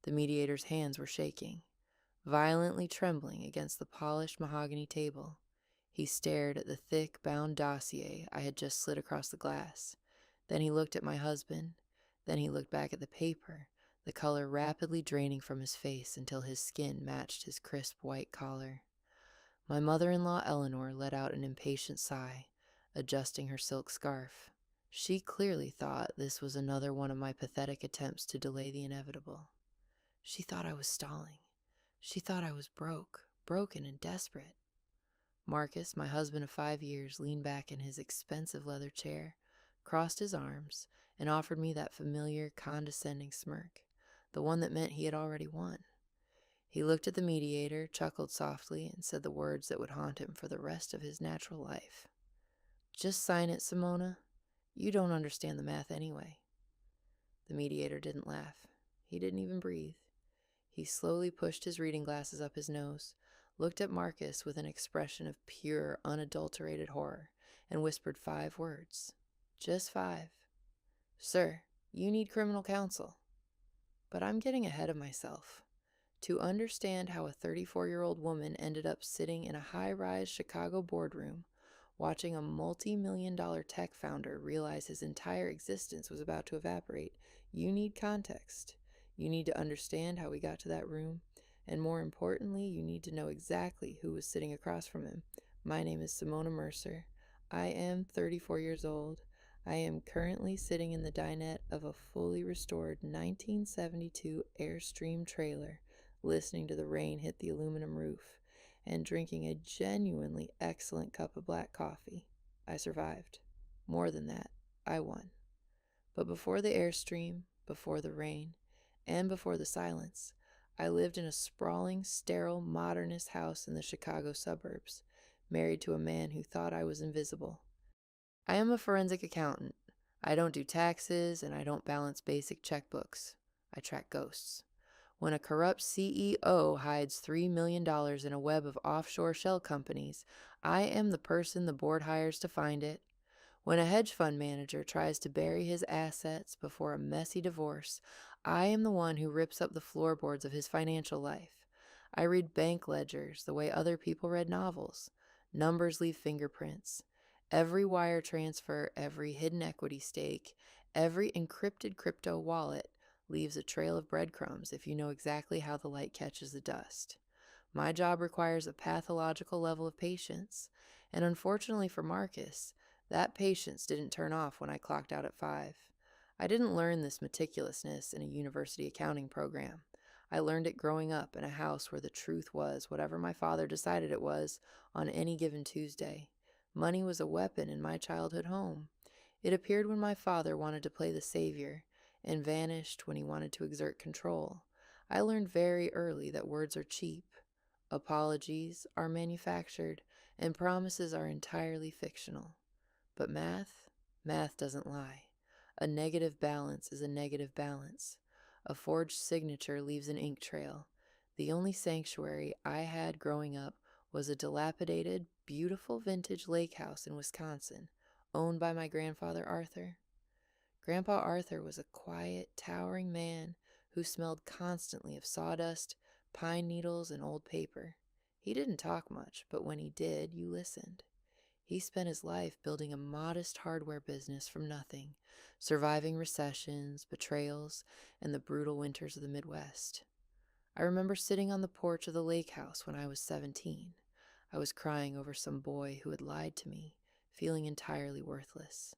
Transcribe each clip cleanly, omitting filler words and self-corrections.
The mediator's hands were shaking, violently trembling against the polished mahogany table. He stared at the thick, bound dossier I had just slid across the glass. Then he looked at my husband. Then he looked back at the paper, the color rapidly draining from his face until his skin matched his crisp white collar. My mother-in-law Eleanor let out an impatient sigh, adjusting her silk scarf. She clearly thought this was another one of my pathetic attempts to delay the inevitable. She thought I was stalling. She thought I was broken and desperate. Marcus, my husband of 5 years, leaned back in his expensive leather chair, crossed his arms, and offered me that familiar, condescending smirk, the one that meant he had already won. He looked at the mediator, chuckled softly, and said the words that would haunt him for the rest of his natural life. "Just sign it, Simona. You don't understand the math anyway." The mediator didn't laugh. He didn't even breathe. He slowly pushed his reading glasses up his nose, looked at Marcus with an expression of pure, unadulterated horror, and whispered 5 words. Just 5. "Sir, you need criminal counsel." But I'm getting ahead of myself. To understand how a 34-year-old woman ended up sitting in a high-rise Chicago boardroom, watching a multi-million-dollar tech founder realize his entire existence was about to evaporate, you need context. You need to understand how we got to that room, and more importantly, you need to know exactly who was sitting across from him. My name is Simona Mercer. I am 34 years old. I am currently sitting in the dinette of a fully restored 1972 Airstream trailer, listening to the rain hit the aluminum roof, and drinking a genuinely excellent cup of black coffee. I survived. More than that, I won. But before the Airstream, before the rain, and before the silence, I lived in a sprawling, sterile, modernist house in the Chicago suburbs, married to a man who thought I was invisible. I am a forensic accountant. I don't do taxes, and I don't balance basic checkbooks. I track ghosts. When a corrupt CEO hides $3 million in a web of offshore shell companies, I am the person the board hires to find it. When a hedge fund manager tries to bury his assets before a messy divorce, I am the one who rips up the floorboards of his financial life. I read bank ledgers the way other people read novels. Numbers leave fingerprints. Every wire transfer, every hidden equity stake, every encrypted crypto wallet leaves a trail of breadcrumbs if you know exactly how the light catches the dust. My job requires a pathological level of patience, and unfortunately for Marcus, that patience didn't turn off when I clocked out at 5. I didn't learn this meticulousness in a university accounting program. I learned it growing up in a house where the truth was whatever my father decided it was on any given Tuesday. Money was a weapon in my childhood home. It appeared when my father wanted to play the savior, and vanished when he wanted to exert control. I learned very early that words are cheap, apologies are manufactured, and promises are entirely fictional. But math doesn't lie. A negative balance is a negative balance. A forged signature leaves an ink trail. The only sanctuary I had growing up was a dilapidated, beautiful vintage lake house in Wisconsin, owned by my grandfather Arthur. Grandpa Arthur was a quiet, towering man who smelled constantly of sawdust, pine needles, and old paper. He didn't talk much, but when he did, you listened. He spent his life building a modest hardware business from nothing, surviving recessions, betrayals, and the brutal winters of the Midwest. I remember sitting on the porch of the lake house when I was 17. I was crying over some boy who had lied to me, feeling entirely worthless.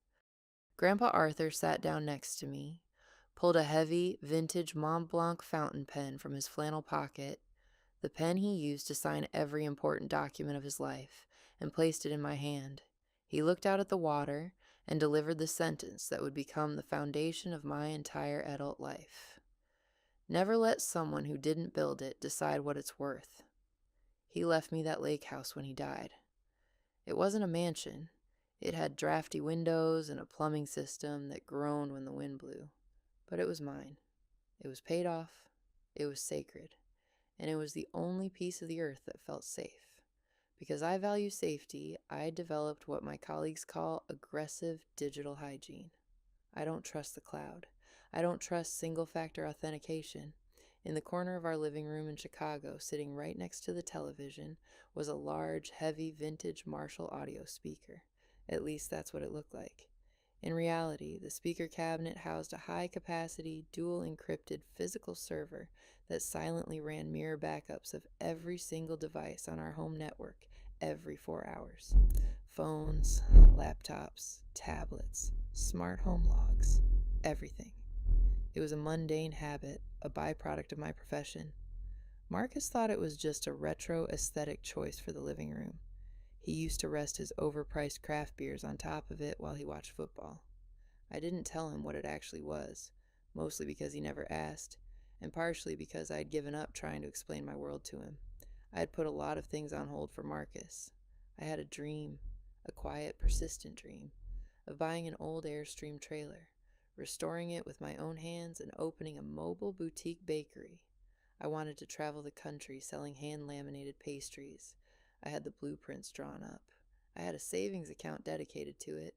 Grandpa Arthur sat down next to me, pulled a heavy, vintage Mont Blanc fountain pen from his flannel pocket, the pen he used to sign every important document of his life, and placed it in my hand. He looked out at the water and delivered the sentence that would become the foundation of my entire adult life. Never let someone who didn't build it decide what it's worth. He left me that lake house when he died. It wasn't a mansion. It had drafty windows and a plumbing system that groaned when the wind blew. But it was mine. It was paid off. It was sacred. And it was the only piece of the earth that felt safe. Because I value safety, I developed what my colleagues call aggressive digital hygiene. I don't trust the cloud. I don't trust single-factor authentication. In the corner of our living room in Chicago, sitting right next to the television, was a large, heavy, vintage Marshall audio speaker. At least that's what it looked like. In reality, the speaker cabinet housed a high-capacity, dual-encrypted physical server that silently ran mirror backups of every single device on our home network every 4 hours. Phones, laptops, tablets, smart home logs, everything. It was a mundane habit, a byproduct of my profession. Marcus thought it was just a retro aesthetic choice for the living room. He used to rest his overpriced craft beers on top of it while he watched football. I didn't tell him what it actually was, mostly because he never asked, and partially because I had given up trying to explain my world to him. I had put a lot of things on hold for Marcus. I had a dream, a quiet, persistent dream, of buying an old Airstream trailer, restoring it with my own hands, and opening a mobile boutique bakery. I wanted to travel the country selling hand-laminated pastries. I had the blueprints drawn up. I had a savings account dedicated to it.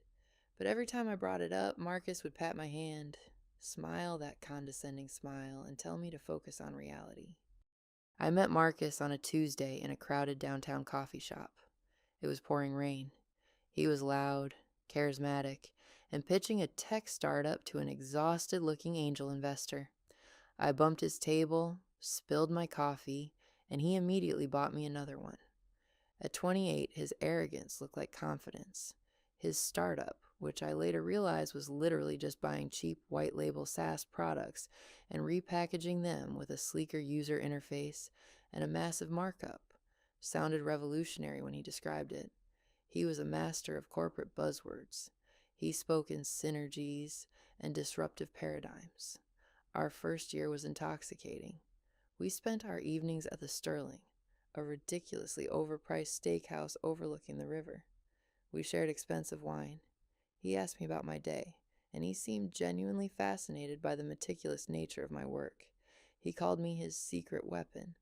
But every time I brought it up, Marcus would pat my hand, smile that condescending smile, and tell me to focus on reality. I met Marcus on a Tuesday in a crowded downtown coffee shop. It was pouring rain. He was loud, charismatic, and pitching a tech startup to an exhausted-looking angel investor. I bumped his table, spilled my coffee, and he immediately bought me another one. At 28, his arrogance looked like confidence. His startup, which I later realized was literally just buying cheap white-label SaaS products and repackaging them with a sleeker user interface and a massive markup, sounded revolutionary when he described it. He was a master of corporate buzzwords. He spoke in synergies and disruptive paradigms. Our first year was intoxicating. We spent our evenings at the Sterling, a ridiculously overpriced steakhouse overlooking the river. We shared expensive wine. He asked me about my day, and he seemed genuinely fascinated by the meticulous nature of my work. He called me his secret weapon.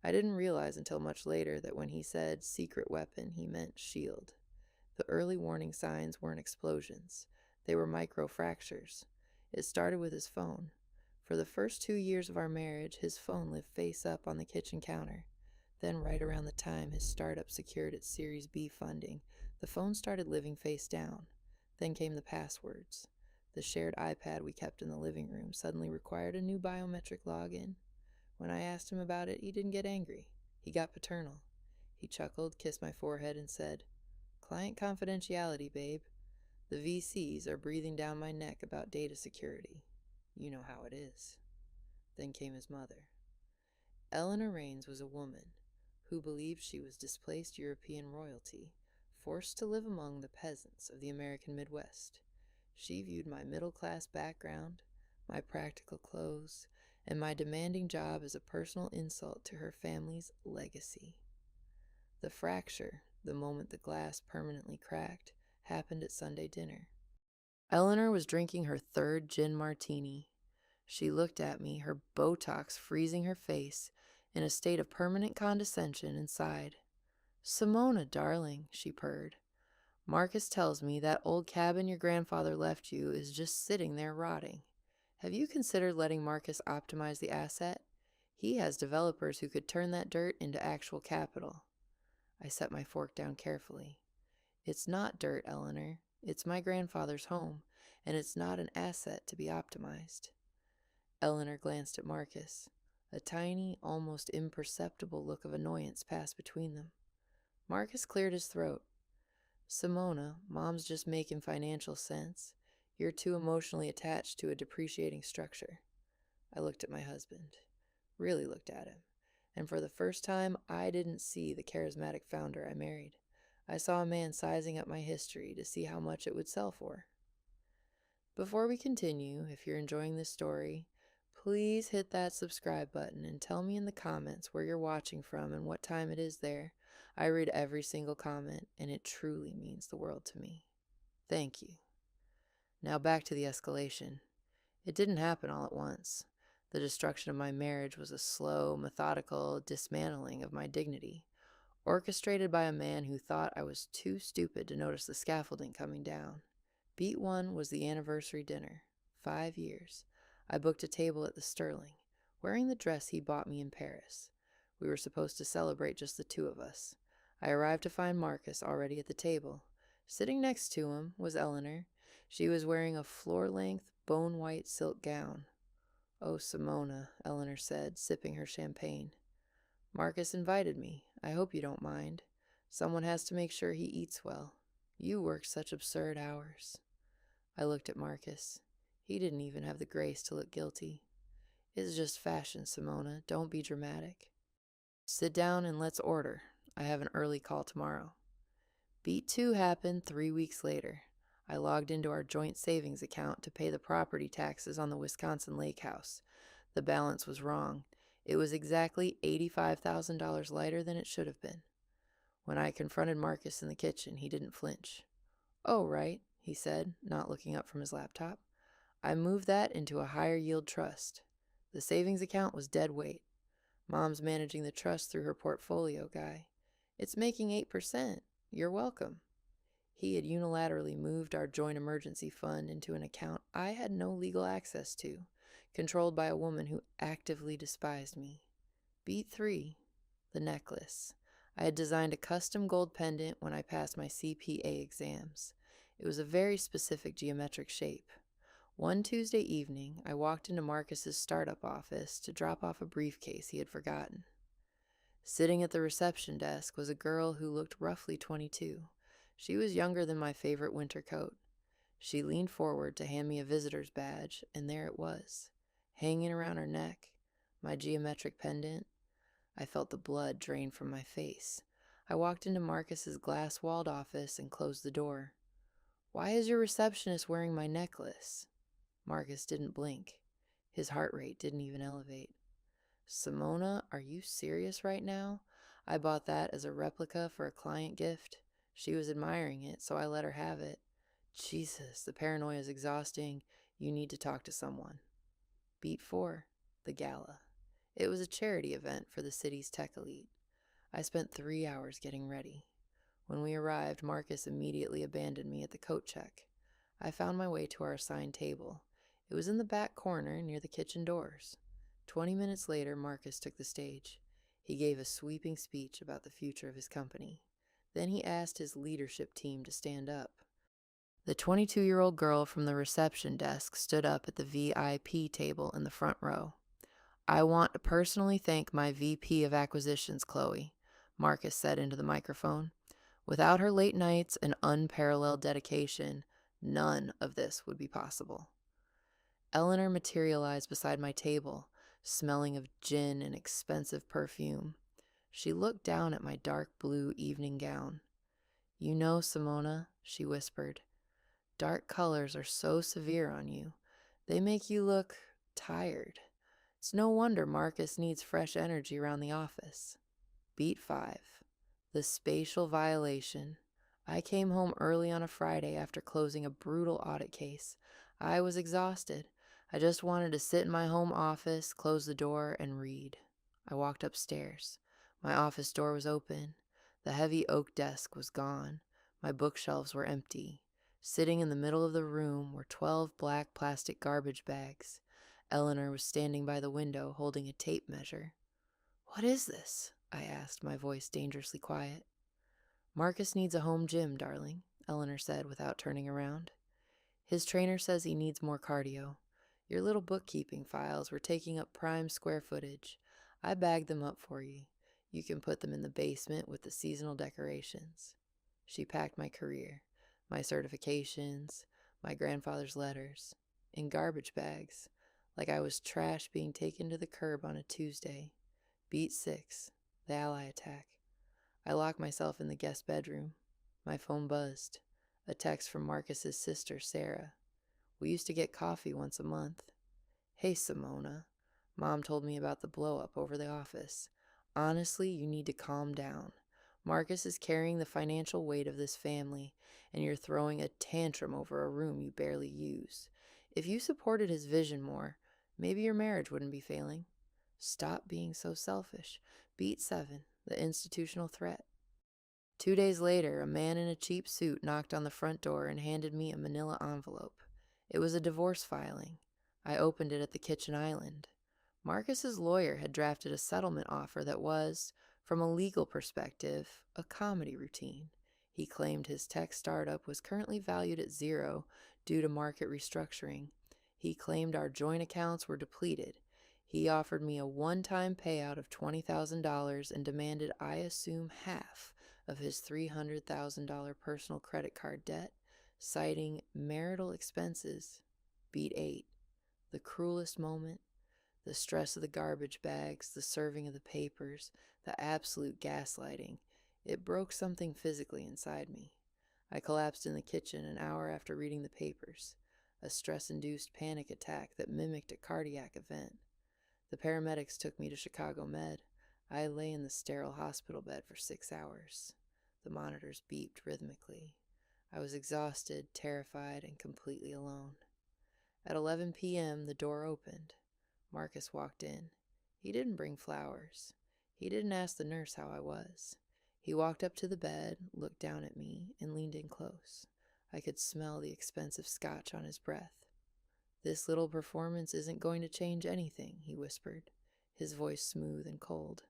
I didn't realize until much later that when he said secret weapon, he meant shield. The early warning signs weren't explosions. They were micro fractures. It started with his phone. For the first 2 years of our marriage, his phone lived face up on the kitchen counter. Then, right around the time his startup secured its Series B funding, the phone started living face down. Then came the passwords. The shared iPad we kept in the living room suddenly required a new biometric login. When I asked him about it, he didn't get angry. He got paternal. He chuckled, kissed my forehead, and said, "Client confidentiality, babe. The VCs are breathing down my neck about data security. You know how it is." Then came his mother. Eleanor Raines was a woman who believed she was displaced European royalty, forced to live among the peasants of the American Midwest. She viewed my middle-class background, my practical clothes, and my demanding job as a personal insult to her family's legacy. The fracture, the moment the glass permanently cracked, happened at Sunday dinner. Eleanor was drinking her third gin martini. She looked at me, her Botox freezing her face, in a state of permanent condescension, and sighed. "Simona, darling," she purred. "Marcus tells me that old cabin your grandfather left you is just sitting there rotting. Have you considered letting Marcus optimize the asset? He has developers who could turn that dirt into actual capital." I set my fork down carefully. "It's not dirt, Eleanor. It's my grandfather's home, and it's not an asset to be optimized." Eleanor glanced at Marcus. A tiny, almost imperceptible look of annoyance passed between them. Marcus cleared his throat. "Simona, Mom's just making financial sense. You're too emotionally attached to a depreciating structure." I looked at my husband. Really looked at him. And for the first time, I didn't see the charismatic founder I married. I saw a man sizing up my history to see how much it would sell for. Before we continue, if you're enjoying this story, please hit that subscribe button and tell me in the comments where you're watching from and what time it is there. I read every single comment, and it truly means the world to me. Thank you. Now back to the escalation. It didn't happen all at once. The destruction of my marriage was a slow, methodical dismantling of my dignity, orchestrated by a man who thought I was too stupid to notice the scaffolding coming down. Beat one was the anniversary dinner. 5 years. I booked a table at the Sterling. wearing the dress he bought me in Paris. We were supposed to celebrate just the two of us. I arrived to find Marcus already at the table. Sitting next to him was Eleanor. She was wearing a floor-length, bone-white silk gown. "Oh, Simona," Eleanor said, sipping her champagne. "Marcus invited me. I hope you don't mind. Someone has to make sure he eats well. You work such absurd hours." I looked at Marcus. He didn't even have the grace to look guilty. "It's just fashion, Simona. Don't be dramatic." "Sit down and let's order. I have an early call tomorrow." Beat 2 happened 3 weeks later. I logged into our joint savings account to pay the property taxes on the Wisconsin lake house. The balance was wrong. It was exactly $85,000 lighter than it should have been. When I confronted Marcus in the kitchen, he didn't flinch. "Oh, right," he said, not looking up from his laptop. "I moved that into a higher yield trust. The savings account was dead weight. Mom's managing the trust through her portfolio guy. It's making 8%. You're welcome." He had unilaterally moved our joint emergency fund into an account I had no legal access to, controlled by a woman who actively despised me. Beat 3. The necklace. I had designed a custom gold pendant when I passed my CPA exams. It was a very specific geometric shape. One Tuesday evening, I walked into Marcus's startup office to drop off a briefcase he had forgotten. Sitting at the reception desk was a girl who looked roughly 22. She was younger than my favorite winter coat. She leaned forward to hand me a visitor's badge, and there it was, hanging around her neck, my geometric pendant. I felt the blood drain from my face. I walked into Marcus's glass-walled office and closed the door. "Why is your receptionist wearing my necklace?" Marcus didn't blink. His heart rate didn't even elevate. "Simona, are you serious right now? I bought that as a replica for a client gift. She was admiring it, so I let her have it. Jesus, the paranoia is exhausting. You need to talk to someone." Beat 4. The gala. It was a charity event for the city's tech elite. I spent 3 hours getting ready. When we arrived, Marcus immediately abandoned me at the coat check. I found my way to our assigned table. It was in the back corner near the kitchen doors. 20 minutes later, Marcus took the stage. He gave a sweeping speech about the future of his company. Then he asked his leadership team to stand up. The 22-year-old girl from the reception desk stood up at the VIP table in the front row. "I want to personally thank my VP of Acquisitions, Chloe," Marcus said into the microphone. "Without her late nights and unparalleled dedication, none of this would be possible." Eleanor materialized beside my table, smelling of gin and expensive perfume. She looked down at my dark blue evening gown. "You know, Simona," she whispered, "dark colors are so severe on you. They make you look tired. It's no wonder Marcus needs fresh energy around the office." Beat 5. The spatial violation. I came home early on a Friday after closing a brutal audit case. I was exhausted. I just wanted to sit in my home office, close the door, and read. I walked upstairs. My office door was open. The heavy oak desk was gone. My bookshelves were empty. Sitting in the middle of the room were 12 black plastic garbage bags. Eleanor was standing by the window holding a tape measure. "What is this?" I asked, my voice dangerously quiet. "Marcus needs a home gym, darling," Eleanor said without turning around. "His trainer says he needs more cardio. Your little bookkeeping files were taking up prime square footage. I bagged them up for you. You can put them in the basement with the seasonal decorations." She packed my career, my certifications, my grandfather's letters, in garbage bags, like I was trash being taken to the curb on a Tuesday. Beat 6. The ally attack. I locked myself in the guest bedroom. My phone buzzed. A text from Marcus's sister, Sarah. "We used to get coffee once a month." "Hey, Simona. Mom told me about the blow-up over the office. Honestly, you need to calm down. Marcus is carrying the financial weight of this family, and you're throwing a tantrum over a room you barely use. If you supported his vision more, maybe your marriage wouldn't be failing. Stop being so selfish." Beat 7. The institutional threat. 2 days later, a man in a cheap suit knocked on the front door and handed me a manila envelope. It was a divorce filing. I opened it at the kitchen island. Marcus's lawyer had drafted a settlement offer that was, from a legal perspective, a comedy routine. He claimed his tech startup was currently valued at zero due to market restructuring. He claimed our joint accounts were depleted. He offered me a one-time payout of $20,000 and demanded I assume half of his $300,000 personal credit card debt, citing marital expenses. Beat 8. The cruelest moment. The stress of the garbage bags, the serving of the papers, the absolute gaslighting. It broke something physically inside me. I collapsed in the kitchen an hour after reading the papers, a stress-induced panic attack that mimicked a cardiac event. The paramedics took me to Chicago Med. I lay in the sterile hospital bed for 6 hours. The monitors beeped rhythmically. I was exhausted, terrified, and completely alone. At 11 p.m., the door opened. Marcus walked in. He didn't bring flowers. He didn't ask the nurse how I was. He walked up to the bed, looked down at me, and leaned in close. I could smell the expensive scotch on his breath. "This little performance isn't going to change anything," he whispered, his voice smooth and cold.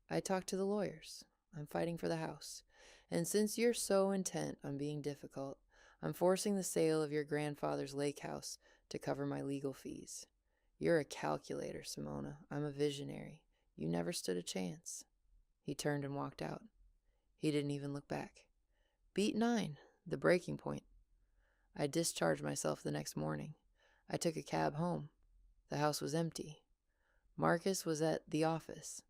"I talked to the lawyers. I'm fighting for the house. And since you're so intent on being difficult, I'm forcing the sale of your grandfather's lake house to cover my legal fees. You're a calculator, Simona. I'm a visionary. You never stood a chance." He turned and walked out. He didn't even look back. Beat 9, the breaking point. I discharged myself the next morning. I took a cab home. The house was empty. Marcus was at the office.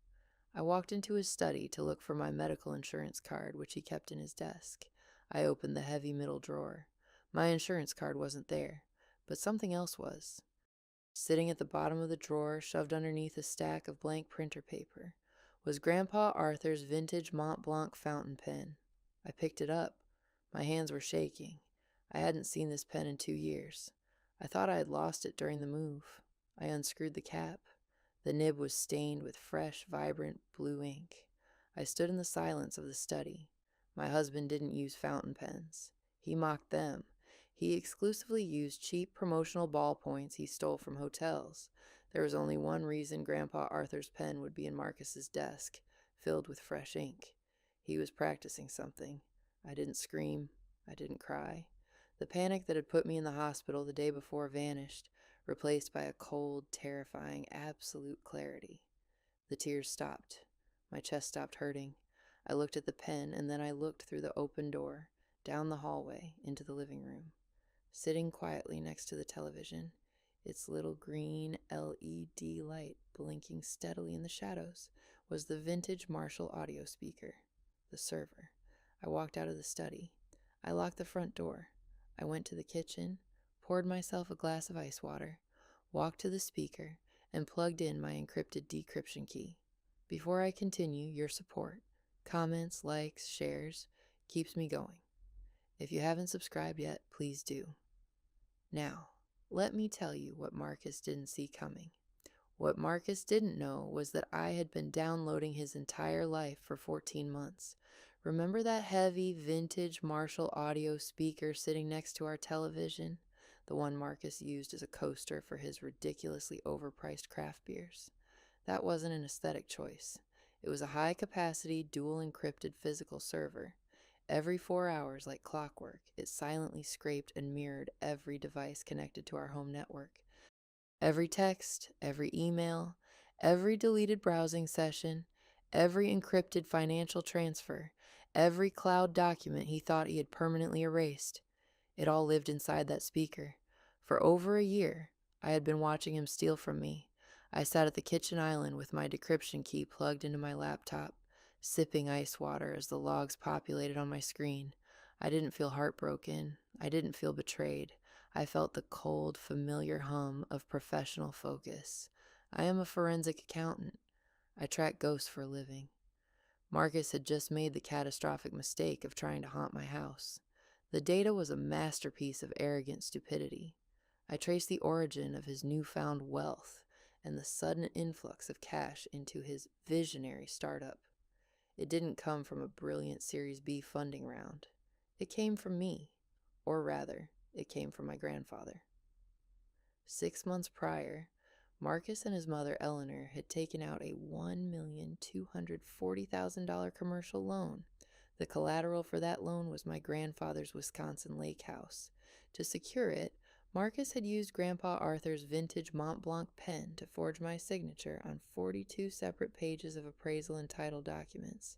I walked into his study to look for my medical insurance card, which he kept in his desk. I opened the heavy middle drawer. My insurance card wasn't there, but something else was. Sitting at the bottom of the drawer, shoved underneath a stack of blank printer paper, was Grandpa Arthur's vintage Mont Blanc fountain pen. I picked it up. My hands were shaking. I hadn't seen this pen in 2 years. I thought I had lost it during the move. I unscrewed the cap. The nib was stained with fresh, vibrant blue ink. I stood in the silence of the study. My husband didn't use fountain pens. He mocked them. He exclusively used cheap promotional ballpoints he stole from hotels. There was only one reason Grandpa Arthur's pen would be in Marcus's desk, filled with fresh ink. He was practicing something. I didn't scream. I didn't cry. The panic that had put me in the hospital the day before vanished, replaced by a cold, terrifying, absolute clarity. The tears stopped. My chest stopped hurting. I looked at the pen, and then I looked through the open door, down the hallway, into the living room. Sitting quietly next to the television, its little green LED light blinking steadily in the shadows, was the vintage Marshall audio speaker, the server. I walked out of the study. I locked the front door. I went to the kitchen, poured myself a glass of ice water, walked to the speaker, and plugged in my encrypted decryption key. Before I continue, your support, comments, likes, shares, keeps me going. If you haven't subscribed yet, please do. Now, let me tell you what Marcus didn't see coming. What Marcus didn't know was that I had been downloading his entire life for 14 months. Remember that heavy, vintage Marshall audio speaker sitting next to our television? The one Marcus used as a coaster for his ridiculously overpriced craft beers. That wasn't an aesthetic choice. It was a high-capacity, dual-encrypted physical server. Every 4 hours, like clockwork, it silently scraped and mirrored every device connected to our home network. Every text, every email, every deleted browsing session, every encrypted financial transfer, every cloud document he thought he had permanently erased. It all lived inside that speaker. For over a year, I had been watching him steal from me. I sat at the kitchen island with my decryption key plugged into my laptop, sipping ice water as the logs populated on my screen. I didn't feel heartbroken. I didn't feel betrayed. I felt the cold, familiar hum of professional focus. I am a forensic accountant. I track ghosts for a living. Marcus had just made the catastrophic mistake of trying to haunt my house. The data was a masterpiece of arrogant stupidity. I traced the origin of his newfound wealth and the sudden influx of cash into his visionary startup. It didn't come from a brilliant Series B funding round. It came from me, or rather, it came from my grandfather. 6 months prior, Marcus and his mother, Eleanor, had taken out a $1,240,000 commercial loan. The collateral for that loan was my grandfather's Wisconsin lake house. To secure it, Marcus had used Grandpa Arthur's vintage Mont Blanc pen to forge my signature on 42 separate pages of appraisal and title documents.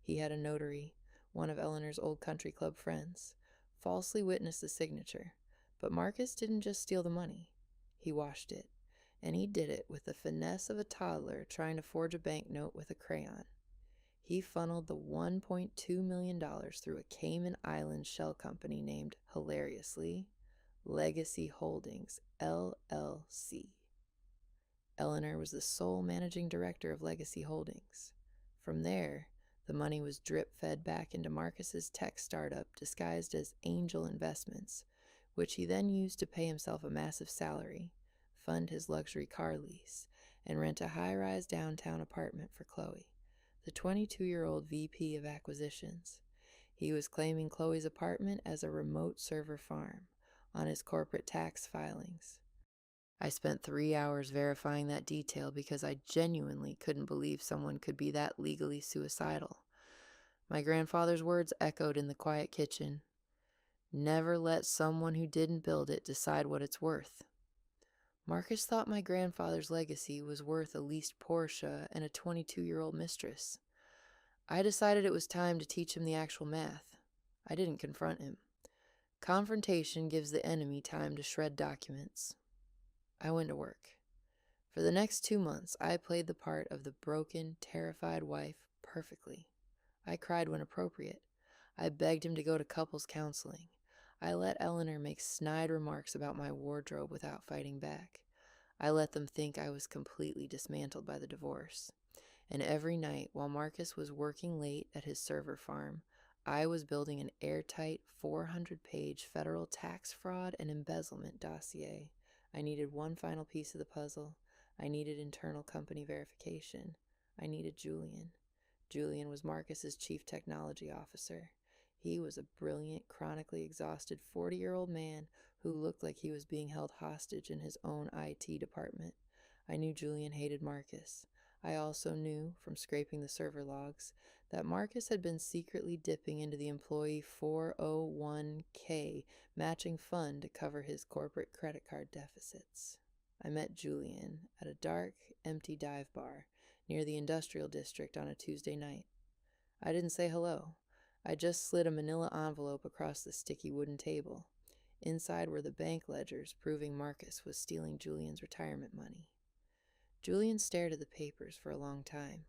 He had a notary, one of Eleanor's old country club friends, falsely witness the signature. But Marcus didn't just steal the money. He washed it. And he did it with the finesse of a toddler trying to forge a banknote with a crayon. He funneled the $1.2 million through a Cayman Islands shell company named, hilariously, Legacy Holdings, LLC. Eleanor was the sole managing director of Legacy Holdings. From there, the money was drip-fed back into Marcus's tech startup disguised as Angel Investments, which he then used to pay himself a massive salary, fund his luxury car lease, and rent a high-rise downtown apartment for Chloe, the 22-year-old VP of acquisitions. He was claiming Chloe's apartment as a remote server farm on his corporate tax filings. I spent 3 hours verifying that detail because I genuinely couldn't believe someone could be that legally suicidal. My grandfather's words echoed in the quiet kitchen. Never let someone who didn't build it decide what it's worth. Marcus thought my grandfather's legacy was worth a leased Porsche and a 22-year-old mistress. I decided it was time to teach him the actual math. I didn't confront him. Confrontation gives the enemy time to shred documents. I went to work. For the next 2 months, I played the part of the broken, terrified wife perfectly. I cried when appropriate. I begged him to go to couples counseling. I let Eleanor make snide remarks about my wardrobe without fighting back. I let them think I was completely dismantled by the divorce. And every night, while Marcus was working late at his server farm, I was building an airtight 400-page federal tax fraud and embezzlement dossier. I needed one final piece of the puzzle. I needed internal company verification. I needed Julian. Julian was Marcus's chief technology officer. He was a brilliant, chronically exhausted 40-year-old man who looked like he was being held hostage in his own IT department. I knew Julian hated Marcus. I also knew, from scraping the server logs, that Marcus had been secretly dipping into the employee 401k matching fund to cover his corporate credit card deficits. I met Julian at a dark, empty dive bar near the industrial district on a Tuesday night. I didn't say hello. I just slid a manila envelope across the sticky wooden table. Inside were the bank ledgers proving Marcus was stealing Julian's retirement money. Julian stared at the papers for a long time.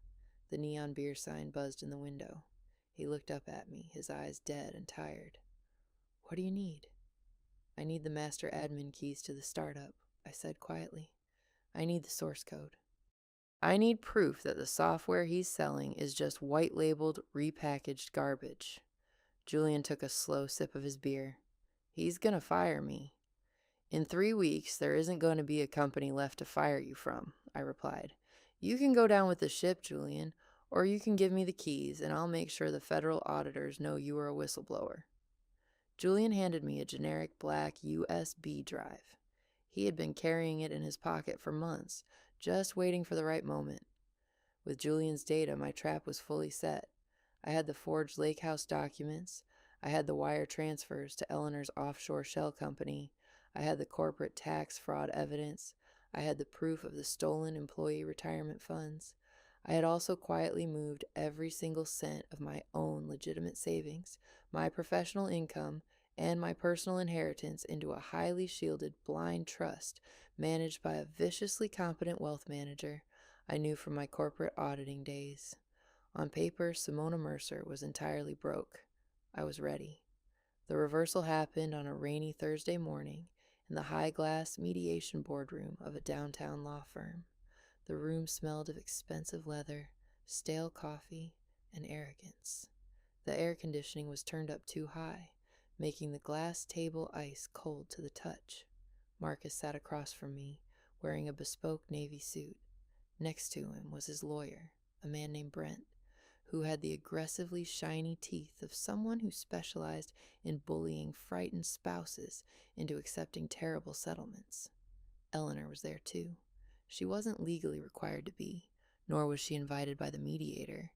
The neon beer sign buzzed in the window. He looked up at me, his eyes dead and tired. "What do you need?" "I need the master admin keys to the startup," I said quietly. "I need the source code. I need proof that the software he's selling is just white-labeled, repackaged garbage." Julian took a slow sip of his beer. "He's gonna fire me." "In 3 weeks, there isn't going to be a company left to fire you from," I replied. "You can go down with the ship, Julian, or you can give me the keys, and I'll make sure the federal auditors know you are a whistleblower." Julian handed me a generic black USB drive. He had been carrying it in his pocket for months, just waiting for the right moment. With Julian's data, my trap was fully set. I had the forged lake house documents. I had the wire transfers to Eleanor's offshore shell company. I had the corporate tax fraud evidence. I had the proof of the stolen employee retirement funds. I had also quietly moved every single cent of my own legitimate savings, my professional income, and my personal inheritance into a highly shielded blind trust managed by a viciously competent wealth manager I knew from my corporate auditing days. On paper, Simona Mercer was entirely broke. I was ready. The reversal happened on a rainy Thursday morning in the high-glass mediation boardroom of a downtown law firm. The room smelled of expensive leather, stale coffee, and arrogance. The air conditioning was turned up too high, making the glass table ice cold to the touch. Marcus sat across from me, wearing a bespoke navy suit. Next to him was his lawyer, a man named Brent, who had the aggressively shiny teeth of someone who specialized in bullying frightened spouses into accepting terrible settlements. Eleanor was there too. She wasn't legally required to be, nor was she invited by the mediator,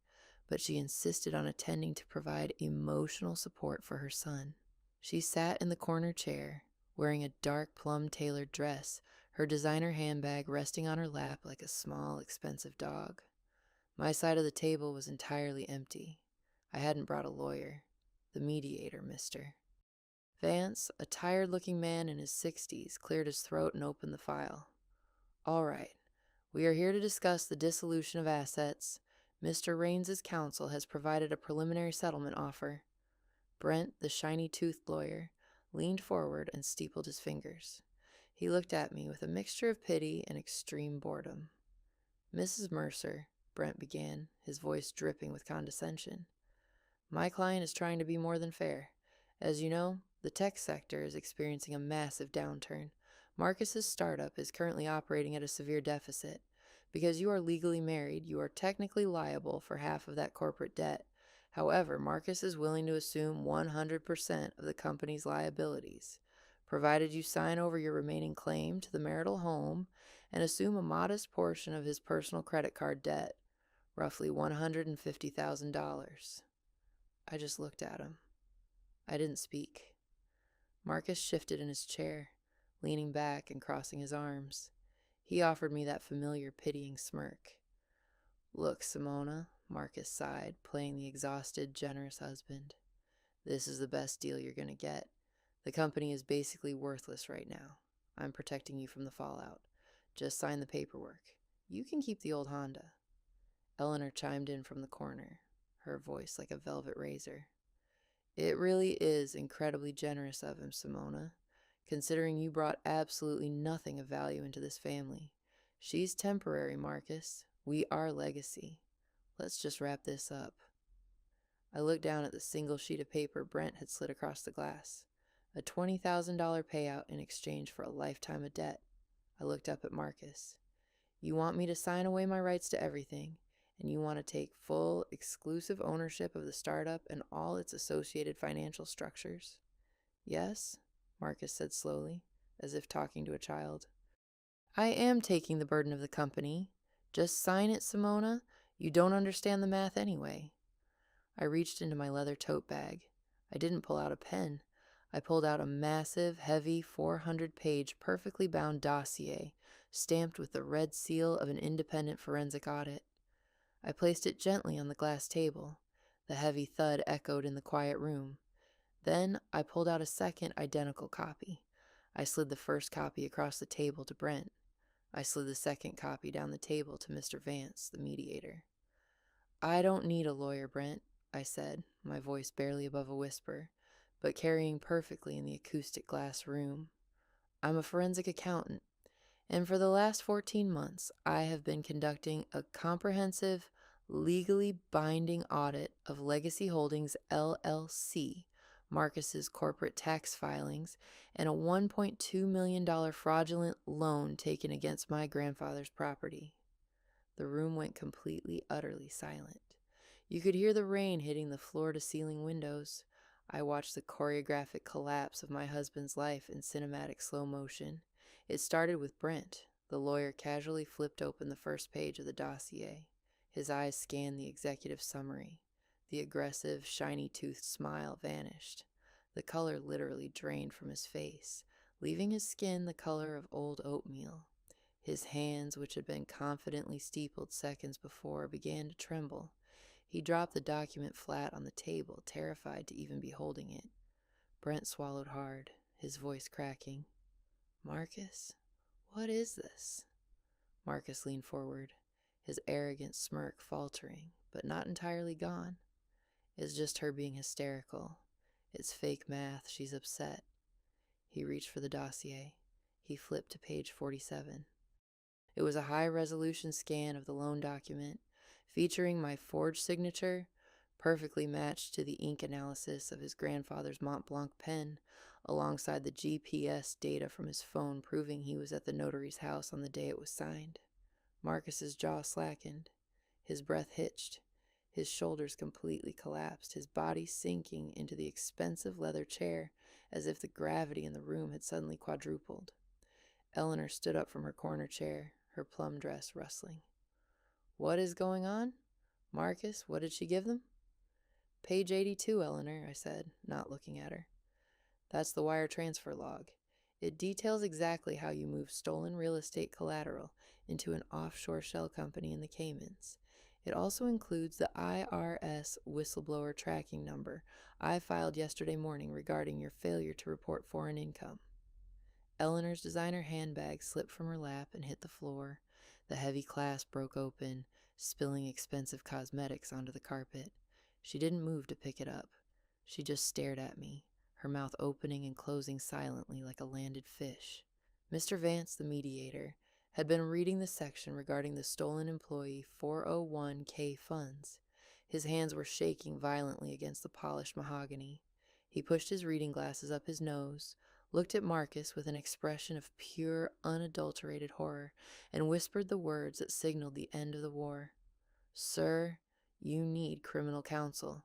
but she insisted on attending to provide emotional support for her son. She sat in the corner chair, wearing a dark plum-tailored dress, her designer handbag resting on her lap like a small, expensive dog. My side of the table was entirely empty. I hadn't brought a lawyer. The mediator, mister. Vance, a tired-looking man in his 60s, cleared his throat and opened the file. All right. We are here to discuss the dissolution of assets. Mr. Raines's counsel has provided a preliminary settlement offer. Brent, the shiny-toothed lawyer, leaned forward and steepled his fingers. He looked at me with a mixture of pity and extreme boredom. Mrs. Mercer, Brent began, his voice dripping with condescension. My client is trying to be more than fair. As you know, the tech sector is experiencing a massive downturn. Marcus's startup is currently operating at a severe deficit. Because you are legally married, you are technically liable for half of that corporate debt. However, Marcus is willing to assume 100% of the company's liabilities, provided you sign over your remaining claim to the marital home and assume a modest portion of his personal credit card debt, roughly $150,000. I just looked at him. I didn't speak. Marcus shifted in his chair, leaning back and crossing his arms. He offered me that familiar pitying smirk. Look, Simona, Marcus sighed, playing the exhausted, generous husband. This is the best deal you're going to get. The company is basically worthless right now. I'm protecting you from the fallout. Just sign the paperwork. You can keep the old Honda. Eleanor chimed in from the corner, her voice like a velvet razor. It really is incredibly generous of him, Simona, considering you brought absolutely nothing of value into this family. She's temporary, Marcus. We are legacy. Let's just wrap this up. I looked down at the single sheet of paper Brent had slid across the glass. A $20,000 payout in exchange for a lifetime of debt. I looked up at Marcus. You want me to sign away my rights to everything, and you want to take full, exclusive ownership of the startup and all its associated financial structures? Yes, Marcus said slowly, as if talking to a child. I am taking the burden of the company. Just sign it, Simona. You don't understand the math anyway. I reached into my leather tote bag. I didn't pull out a pen. I pulled out a massive, heavy, 400-page, perfectly bound dossier, stamped with the red seal of an independent forensic audit. I placed it gently on the glass table. The heavy thud echoed in the quiet room. Then I pulled out a second identical copy. I slid the first copy across the table to Brent. I slid the second copy down the table to Mr. Vance, the mediator. I don't need a lawyer, Brent, I said, my voice barely above a whisper, but carrying perfectly in the acoustic glass room. I'm a forensic accountant, and for the last 14 months, I have been conducting a comprehensive, legally binding audit of Legacy Holdings LLC, Marcus's corporate tax filings, and a $1.2 million fraudulent loan taken against my grandfather's property. The room went completely, utterly silent. You could hear the rain hitting the floor-to-ceiling windows. I watched the choreographic collapse of my husband's life in cinematic slow motion. It started with Brent. The lawyer casually flipped open the first page of the dossier. His eyes scanned the executive summary. The aggressive, shiny-toothed smile vanished. The color literally drained from his face, leaving his skin the color of old oatmeal. His hands, which had been confidently steepled seconds before, began to tremble. He dropped the document flat on the table, terrified to even be holding it. Brent swallowed hard, his voice cracking. Marcus, what is this? Marcus leaned forward, his arrogant smirk faltering, but not entirely gone. It's just her being hysterical. It's fake math. She's upset. He reached for the dossier. He flipped to page 47. It was a high-resolution scan of the loan document, featuring my forged signature, perfectly matched to the ink analysis of his grandfather's Mont Blanc pen, alongside the GPS data from his phone proving he was at the notary's house on the day it was signed. Marcus's jaw slackened. His breath hitched. His shoulders completely collapsed, his body sinking into the expensive leather chair as if the gravity in the room had suddenly quadrupled. Eleanor stood up from her corner chair, her plum dress rustling. What is going on? Marcus, what did she give them? Page 82, Eleanor, I said, not looking at her. That's the wire transfer log. It details exactly how you move stolen real estate collateral into an offshore shell company in the Caymans. It also includes the IRS whistleblower tracking number I filed yesterday morning regarding your failure to report foreign income. Eleanor's designer handbag slipped from her lap and hit the floor. The heavy clasp broke open, spilling expensive cosmetics onto the carpet. She didn't move to pick it up. She just stared at me, her mouth opening and closing silently like a landed fish. Mr. Vance, the mediator, had been reading the section regarding the stolen employee 401k funds. His hands were shaking violently against the polished mahogany. He pushed his reading glasses up his nose, looked at Marcus with an expression of pure, unadulterated horror, and whispered the words that signaled the end of the war. Sir, you need criminal counsel.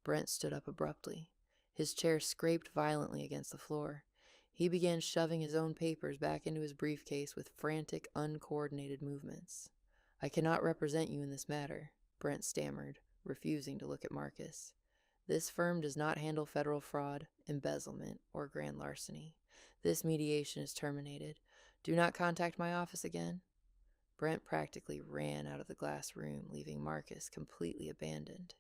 Brent stood up abruptly. His chair scraped violently against the floor. He began shoving his own papers back into his briefcase with frantic, uncoordinated movements. I cannot represent you in this matter, Brent stammered, refusing to look at Marcus. This firm does not handle federal fraud, embezzlement, or grand larceny. This mediation is terminated. Do not contact my office again. Brent practically ran out of the glass room, leaving Marcus completely abandoned.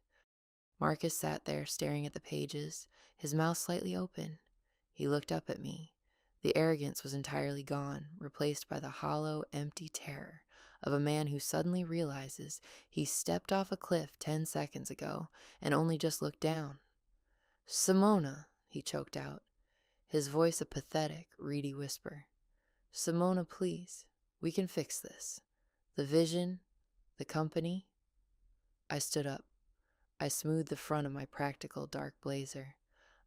Marcus sat there staring at the pages, his mouth slightly open. He looked up at me. The arrogance was entirely gone, replaced by the hollow, empty terror of a man who suddenly realizes he stepped off a cliff 10 seconds ago and only just looked down. Simona, he choked out, his voice a pathetic, reedy whisper. Simona, please, we can fix this. The vision, the company. I stood up. I smoothed the front of my practical dark blazer.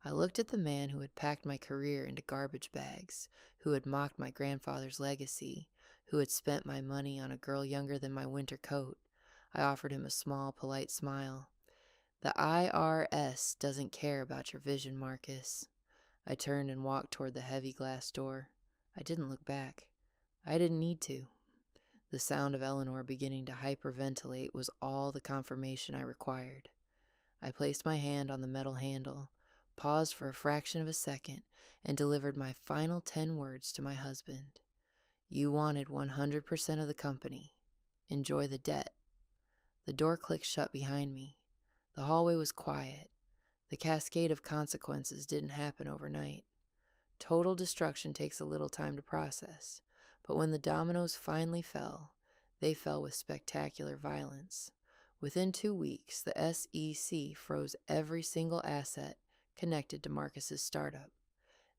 I looked at the man who had packed my career into garbage bags, who had mocked my grandfather's legacy, who had spent my money on a girl younger than my winter coat. I offered him a small, polite smile. The IRS doesn't care about your vision, Marcus. I turned and walked toward the heavy glass door. I didn't look back. I didn't need to. The sound of Eleanor beginning to hyperventilate was all the confirmation I required. I placed my hand on the metal handle, paused for a fraction of a second, and delivered my final 10 words to my husband. You wanted 100% of the company. Enjoy the debt. The door clicked shut behind me. The hallway was quiet. The cascade of consequences didn't happen overnight. Total destruction takes a little time to process, but when the dominoes finally fell, they fell with spectacular violence. Within 2 weeks, the SEC froze every single asset connected to Marcus's startup.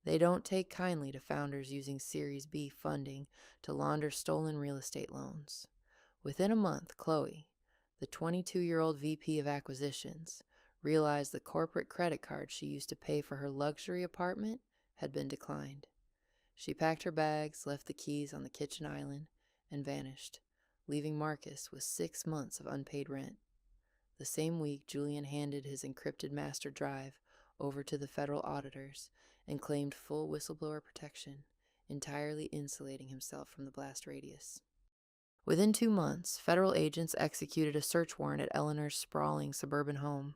They don't take kindly to founders using Series B funding to launder stolen real estate loans. Within a month, Chloe, the 22-year-old VP of acquisitions, realized the corporate credit card she used to pay for her luxury apartment had been declined. She packed her bags, left the keys on the kitchen island, and vanished, leaving Marcus with 6 months of unpaid rent. The same week, Julian handed his encrypted master drive over to the federal auditors and claimed full whistleblower protection, entirely insulating himself from the blast radius. Within 2 months, federal agents executed a search warrant at Eleanor's sprawling suburban home.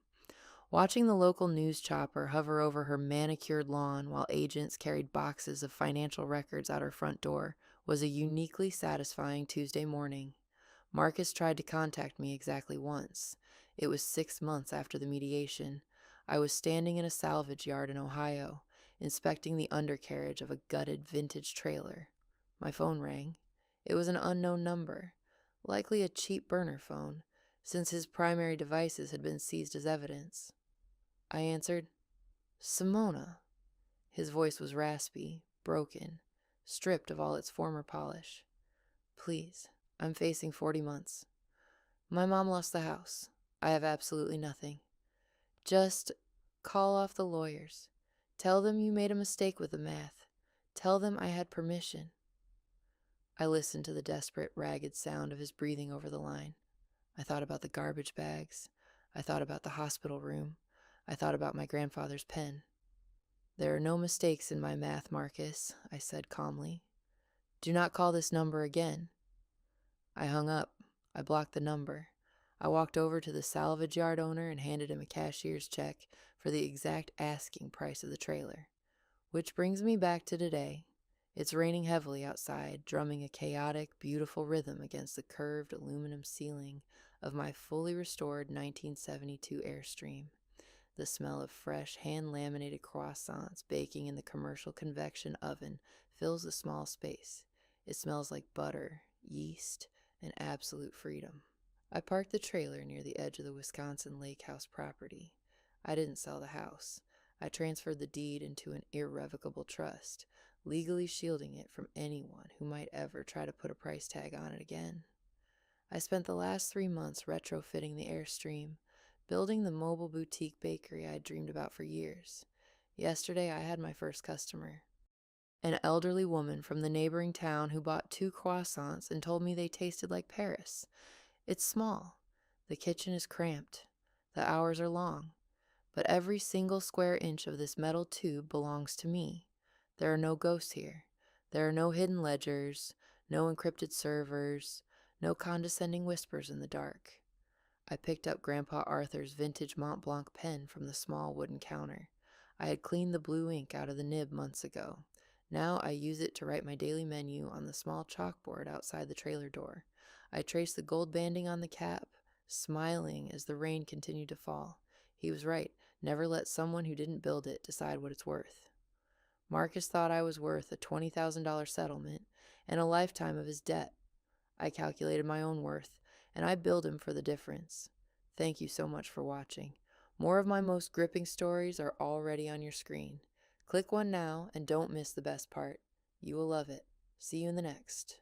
Watching the local news chopper hover over her manicured lawn while agents carried boxes of financial records out her front door was a uniquely satisfying Tuesday morning. Marcus tried to contact me exactly once. It was 6 months after the mediation. I was standing in a salvage yard in Ohio, inspecting the undercarriage of a gutted vintage trailer. My phone rang. It was an unknown number, likely a cheap burner phone, since his primary devices had been seized as evidence. I answered, Simona. His voice was raspy, broken, stripped of all its former polish. Please, I'm facing 40 months. My mom lost the house. I have absolutely nothing. Just call off the lawyers. Tell them you made a mistake with the math. Tell them I had permission. I listened to the desperate, ragged sound of his breathing over the line. I thought about the garbage bags. I thought about the hospital room. I thought about my grandfather's pen. There are no mistakes in my math, Marcus, I said calmly. Do not call this number again. I hung up. I blocked the number. I walked over to the salvage yard owner and handed him a cashier's check for the exact asking price of the trailer. Which brings me back to today. It's raining heavily outside, drumming a chaotic, beautiful rhythm against the curved aluminum ceiling of my fully restored 1972 Airstream. The smell of fresh, hand-laminated croissants baking in the commercial convection oven fills the small space. It smells like butter, yeast, and absolute freedom. I parked the trailer near the edge of the Wisconsin Lake House property. I didn't sell the house. I transferred the deed into an irrevocable trust, legally shielding it from anyone who might ever try to put a price tag on it again. I spent the last 3 months retrofitting the Airstream, building the mobile boutique bakery I'd dreamed about for years. Yesterday, I had my first customer. An elderly woman from the neighboring town who bought 2 croissants and told me they tasted like Paris. It's small. The kitchen is cramped. The hours are long. But every single square inch of this metal tube belongs to me. There are no ghosts here. There are no hidden ledgers, no encrypted servers, no condescending whispers in the dark. I picked up Grandpa Arthur's vintage Mont Blanc pen from the small wooden counter. I had cleaned the blue ink out of the nib months ago. Now I use it to write my daily menu on the small chalkboard outside the trailer door. I traced the gold banding on the cap, smiling as the rain continued to fall. He was right. Never let someone who didn't build it decide what it's worth. Marcus thought I was worth a $20,000 settlement and a lifetime of his debt. I calculated my own worth, and I billed him for the difference. Thank you so much for watching. More of my most gripping stories are already on your screen. Click one now and don't miss the best part. You will love it. See you in the next.